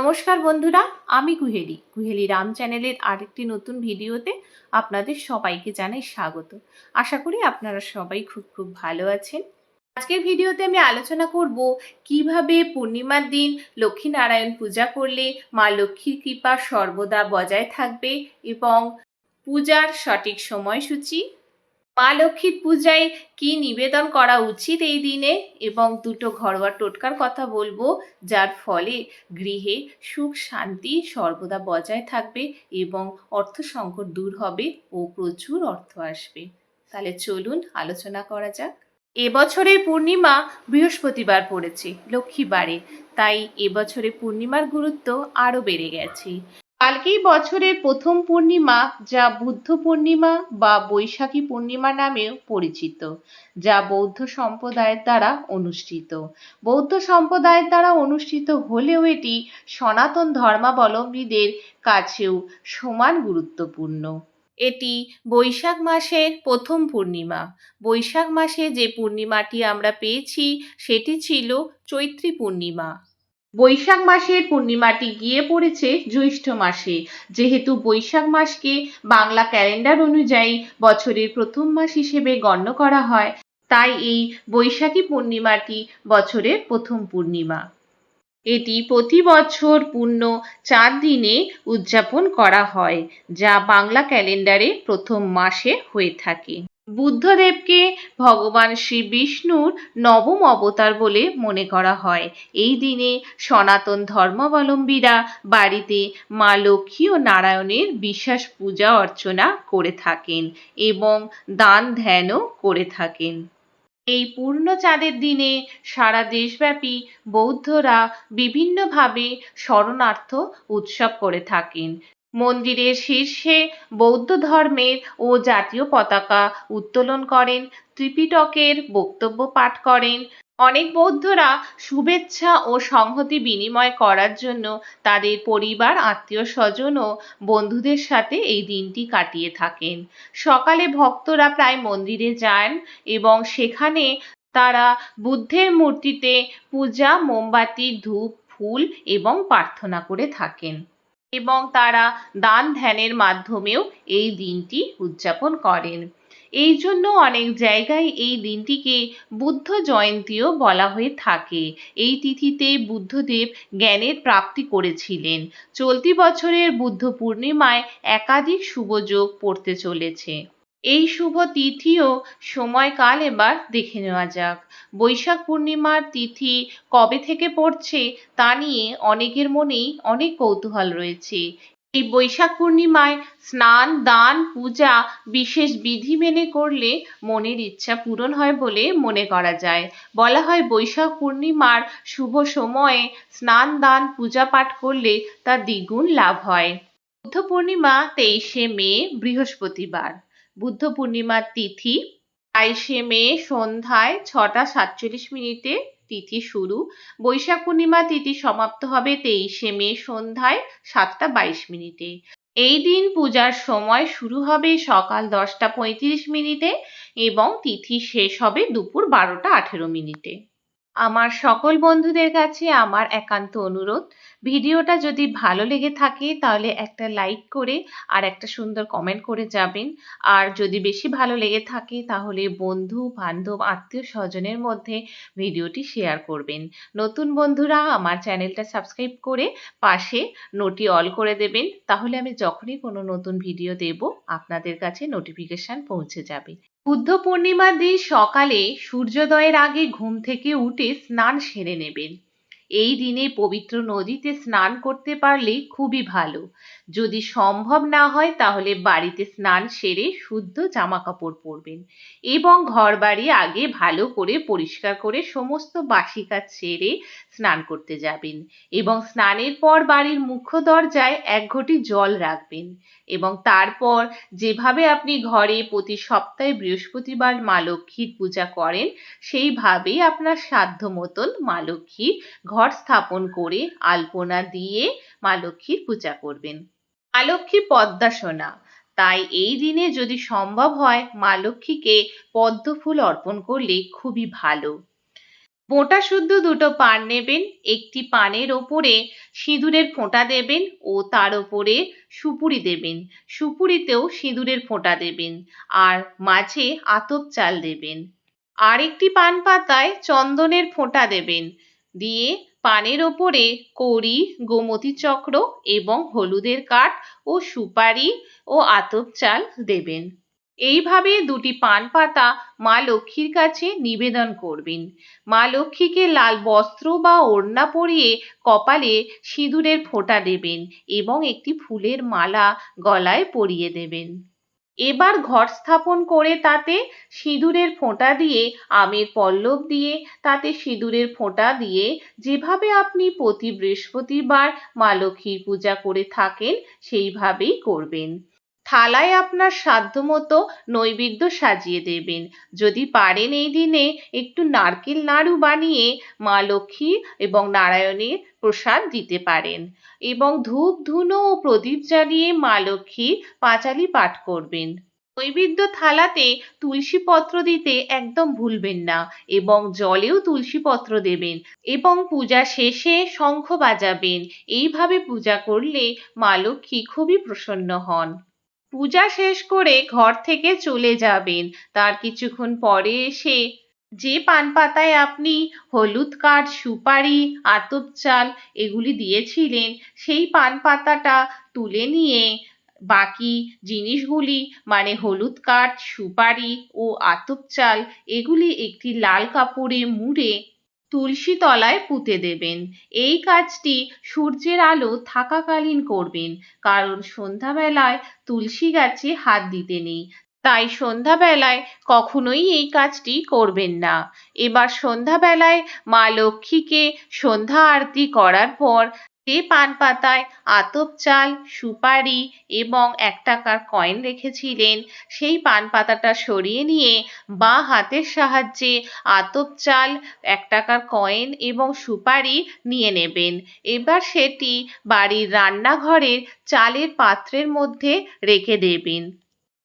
নমস্কার বন্ধুরা, আমি কুহেলি রাম চ্যানেলের আরেকটি নতুন ভিডিওতে আপনাদের সবাইকে জানাই স্বাগত। আশা করি আপনারা সবাই খুব ভালো আছেন। আজকের ভিডিওতে আমি আলোচনা করব কিভাবে পূর্ণিমার দিন লক্ষ্মীনারায়ণ পূজা করলে মা লক্ষ্মীর কৃপা সর্বদা বজায় থাকবে এবং পূজার সঠিক সময়সূচি, মা লক্ষ্মীর পূজায় কি নিবেদন করা উচিত এই দিনে এবং দুটো ঘরোয়া টোটকার কথা বলবো, যার ফলে গৃহে সুখ শান্তি সর্বদা বজায় থাকবে এবং অর্থ সংকট দূর হবে ও প্রচুর অর্থ আসবে। তাহলে চলুন আলোচনা করা যাক। এবছরের পূর্ণিমা বৃহস্পতিবার পড়েছে, লক্ষ্মীবারে, তাই এবছরে পূর্ণিমার গুরুত্ব আরও বেড়ে গেছে। কালকেই বছরের প্রথম পূর্ণিমা, যা বুদ্ধ পূর্ণিমা বা বৈশাখী পূর্ণিমা নামেও পরিচিত, যা বৌদ্ধ সম্প্রদায়ের দ্বারা অনুষ্ঠিত। বৌদ্ধ সম্প্রদায়ের দ্বারা অনুষ্ঠিত হলেও এটি সনাতন ধর্মাবলম্বীদের কাছেও সমান গুরুত্বপূর্ণ। এটি বৈশাখ মাসের প্রথম পূর্ণিমা। বৈশাখ মাসে যে পূর্ণিমাটি আমরা পেয়েছি সেটি ছিল চৈত্রী পূর্ণিমা। বৈশাখ মাসের পূর্ণিমাটি গিয়ে পড়েছে জ্যৈষ্ঠ মাসে। যেহেতু বৈশাখ মাসকে বাংলা ক্যালেন্ডার অনুযায়ী বছরের প্রথম মাস হিসেবে গণ্য করা হয়, তাই এই বৈশাখী পূর্ণিমাটি বছরের প্রথম পূর্ণিমা। এটি প্রতি বছর পূর্ণ 4 দিনে উদযাপন করা হয়, যা বাংলা ক্যালেন্ডারে প্রথম মাসে হয়ে থাকে। বুদ্ধদেবকে ভগবান শ্রী বিষ্ণুর নবম অবতার বলে মনে করা হয়। এই দিনে সনাতন ধর্মাবলম্বীরা বাড়িতে মা লক্ষ্মী ও নারায়ণের বিশেষ পূজা অর্চনা করে থাকেন এবং দান ধ্যানও করে থাকেন। এই পূর্ণ চাঁদের দিনে সারা দেশব্যাপী বৌদ্ধরা বিভিন্নভাবে শরণার্থ উৎসব করে থাকেন। মন্দিরের শীর্ষে বৌদ্ধ ধর্মের ও জাতীয় পতাকা উত্তোলন করেন, ত্রিপিটকের বক্তব্য পাঠ করেন। অনেক বৌদ্ধরা শুভেচ্ছা ও সংহতি বিনিময় করার জন্য তাদের পরিবার, আত্মীয় স্বজন ও বন্ধুদের সাথে এই দিনটি কাটিয়ে থাকেন। সকালে ভক্তরা প্রায় মন্দিরে যান এবং সেখানে তারা বুদ্ধের মূর্তিতে পূজা, মোমবাতি, ধূপ, ফুল এবং প্রার্থনা করে থাকেন এবং তারা দান ধ্যানের মাধ্যমেও এই দিনটি উদযাপন করেন। এই জন্য অনেক জায়গায় এই দিনটিকে বুদ্ধ জয়ন্তীও বলা হয়ে থাকে। এই তিথিতে বুদ্ধদেব জ্ঞানের প্রাপ্তি করেছিলেন। চলতি বছরের বুদ্ধ পূর্ণিমায় একাধিক শুভযোগ পড়তে চলেছে। এই শুভ তিথি ও সময়কাল এবার দেখে নেওয়া যাক। বৈশাখ পূর্ণিমার তিথি কবে থেকে পড়ছে তা নিয়ে অনেকের মনেই অনেক কৌতূহল রয়েছে। এই বৈশাখ পূর্ণিমায় স্নান, দান, পূজা বিশেষ বিধি মেনে করলে মনের ইচ্ছা পূরণ হয় বলে মনে করা যায়। বলা হয় বৈশাখ পূর্ণিমার শুভ সময়ে স্নান, দান, পূজা পাঠ করলে তা দ্বিগুণ লাভ হয়। বুদ্ধ পূর্ণিমা 23শে মে, বৃহস্পতিবার। বুদ্ধ পূর্ণিমার তিথি 22শে মে সন্ধ্যায় 6টা 47 মিনিটে তিথি শুরু। বৈশাখ পূর্ণিমা তিথি সমাপ্ত হবে 23শে মে সন্ধ্যায় 7টা 22 মিনিটে। এই দিন পূজার সময় শুরু হবে সকাল 10টা 35 মিনিটে এবং তিথি শেষ হবে দুপুর 12টা 18 মিনিটে। আমার সকল বন্ধুদের কাছে আমার একান্ত অনুরোধ, ভিডিওটা যদি ভালো লেগে থাকে তাহলে একটা লাইক করে আর একটা সুন্দর কমেন্ট করে যাবেন। আর যদি বেশি ভালো লেগে থাকে তাহলে বন্ধু বান্ধব আত্মীয় স্বজনের মধ্যে ভিডিওটি শেয়ার করবেন। নতুন বন্ধুরা আমার চ্যানেলটা সাবস্ক্রাইব করে পাশে নোটি অল করে দেবেন, তাহলে আমি যখনই কোনো নতুন ভিডিও দেব আপনাদের কাছে নোটিফিকেশন পৌঁছে যাবে। বুদ্ধ পূর্ণিমার দিন সকালে সূর্যোদয়ের আগে ঘুম থেকে উঠে স্নান সেরে নেবেন। এই দিনে পবিত্র নদীতে স্নান করতে পারলে খুবই ভালো। যদি সম্ভব না হয় তাহলে বাড়িতে স্নান সেরে শুদ্ধ জামা কাপড় পরবেন এবং ঘরবাড়ি আগে ভালো করে পরিষ্কার করে সমস্ত বাসি কাজ সেরে স্নান করতে যাবেন এবং স্নানের পর বাড়ির মুখ্য দরজায় 1 ঘটি জল রাখবেন এবং তারপর যেভাবে আপনি ঘরে প্রতি সপ্তাহে বৃহস্পতিবার মা লক্ষ্মীর পূজা করেন সেইভাবেই আপনার সাধ্য মতন মা লক্ষ্মীর ঘর স্থাপন করে আলপনা দিয়ে মা লক্ষ্মীর পূজা করবেন। মা লক্ষ্মী পদ্মাসনা, তাই এই দিনে যদি সম্ভব হয় মা লক্ষ্মীকে পদ্ম ফুল অর্পণ করলে খুবই ভালো। মোটা শুদ্ধ দুটো পান নেবেন। একটি পানের ওপরে সিঁদুরের ফোঁটা দেবেন ও তার ওপরে সুপুরি দেবেন। সুপুরিতেও সিঁদুরের ফোঁটা দেবেন আর মাঝে আতপ চাল দেবেন। আরেকটি পান পাতায় চন্দনের ফোঁটা দেবেন। দিয়ে পানের ওপরে কড়ি, গোমতী চক্র এবং হলুদের কাঠ ও সুপারি ও আতপ চাল দেবেন। এইভাবে দুটি পান পাতা মা লক্ষ্মীর কাছে নিবেদন করবেন। মা লক্ষ্মীকে লাল বস্ত্র বা ওড়না পরিয়ে কপালে সিঁদুরের ফোঁটা দেবেন এবং একটি ফুলের মালা গলায় পরিয়ে দেবেন। এবার ঘট স্থাপন করে তাতে সিঁদুরের ফোঁটা দিয়ে আমের পল্লব দিয়ে তাতে সিঁদুরের ফোঁটা দিয়ে যেভাবে আপনি প্রতি বৃহস্পতিবার মা লক্ষ্মীর পূজা করে থাকেন সেইভাবেই করবেন। থালায় আপনার সাধ্যমতো নৈবেদ্য সাজিয়ে দেবেন। যদি পারেন এই দিনে একটু নারকেল নাড়ু বানিয়ে মা লক্ষ্মী এবং নারায়ণের প্রসাদ দিতে পারেন এবং ধূপ ধুনো ও প্রদীপ জ্বালিয়ে মা লক্ষ্মীর পাঁচালি পাঠ করবেন। নৈবেদ্য থালাতে তুলসী পত্র দিতে একদম ভুলবেন না এবং জলেও তুলসী পত্র দেবেন এবং পূজা শেষে শঙ্খ বাজাবেন। এইভাবে পূজা করলে মা লক্ষ্মী খুবই প্রসন্ন হন। পূজা শেষ করে ঘর থেকে চলে যাবেন। তার কিছুক্ষণ পরে এসে যে পান পাতায় আপনি হলুদ কাঠ, সুপারি, আতপ চাল এগুলি দিয়েছিলেন সেই পান পাতাটা তুলে নিয়ে বাকি জিনিসগুলি মানে হলুদ কাঠ, সুপারি ও আতপ চাল এগুলি একটি লাল কাপড়ে মুড়ে তুলসী তলায় পুঁতে দেবেন। এই কাজটি সূর্যের আলো থাকাকালীন করবেন, কারণ সন্ধ্যাবেলায় তুলসী গাছে হাত দিতে নেই। তাই সন্ধ্যাবেলায় কখনোই এই কাজটি করবেন না। এবার সন্ধ্যাবেলায় মা লক্ষ্মীকে সন্ধ্যা আরতি করার পর যে পান পাতায় আতপ চাল, সুপারি এবং 1 টাকার কয়েন রেখেছিলেন সেই পান পাতাটা সরিয়ে নিয়ে বাঁ হাতের সাহায্যে আতপ চাল, 1 টাকার কয়েন এবং সুপারি নিয়ে নেবেন। এবার সেটি বাড়ির রান্নাঘরের চালের পাত্রের মধ্যে রেখে দেবেন।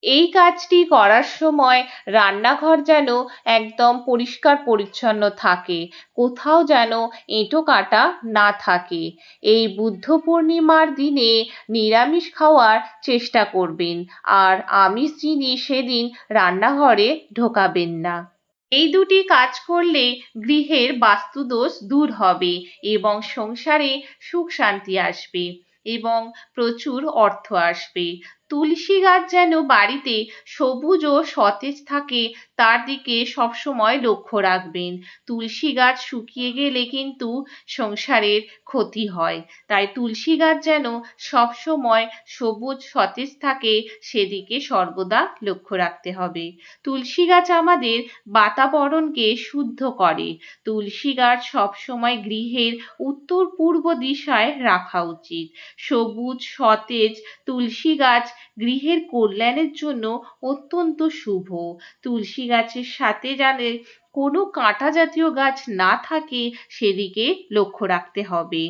এই কাজটি করার সময় রান্নাঘর যেন একদম পরিষ্কার পরিচ্ছন্ন থাকে, কোথাও যেন এঁটো কাটা না থাকে। এই বুদ্ধ পূর্ণিমার দিনে নিরামিষ খাওয়ার চেষ্টা করবেন আর আমিষ জিনিস সেদিন রান্নাঘরে ঢোকাবেন না। এই দুটি কাজ করলে গৃহের বাস্তুদোষ দূর হবে এবং সংসারে সুখ শান্তি আসবে এবং প্রচুর অর্থ আসবে। তুলসী গাছ যেন বাড়িতে সবুজ ও সতেজ থাকে তার দিকে সবসময় লক্ষ্য রাখবেন। তুলসী গাছ শুকিয়ে গেলে কিন্তু সংসারের ক্ষতি হয়। তাই তুলসী গাছ যেন সবসময় সবুজ সতেজ থাকে সেদিকে সর্বদা লক্ষ্য রাখতে হবে। তুলসী গাছ আমাদের বাতাবরণকে শুদ্ধ করে। তুলসী গাছ সবসময় গৃহের উত্তর পূর্ব দিশায় রাখা উচিত। সবুজ সতেজ তুলসী গাছ গৃহের কল্যাণের জন্য অত্যন্ত শুভ। তুলসী গাছের সাথে যাতে কোনো কাঁটা জাতীয় গাছ না থাকে সেদিকে লক্ষ্য রাখতে হবে।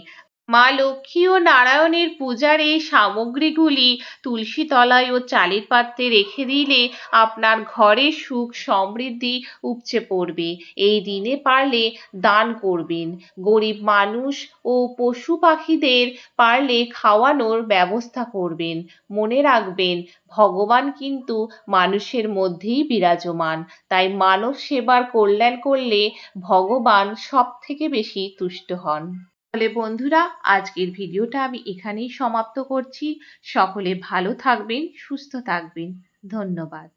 মা লক্ষ্মী ও নারায়ণের পূজার এই সামগ্রীগুলি তুলসী তলায় ও চালের পাত্রে রেখে দিলে আপনার ঘরে সুখ সমৃদ্ধি উপচে পড়বে। এই দিনে পারলে দান করবেন। গরিব মানুষ ও পশু পাখিদের পারলে খাওয়ানোর ব্যবস্থা করবেন। মনে রাখবেন ভগবান কিন্তু মানুষের মধ্যেই বিরাজমান। তাই মানব সেবার কল্যাণ করলে ভগবান সবথেকে বেশি তুষ্ট হন। তাহলে বন্ধুরা, আজকের ভিডিওটা আমি এখানেই সমাপ্ত করছি। সকলে ভালো থাকবেন, সুস্থ থাকবেন। ধন্যবাদ।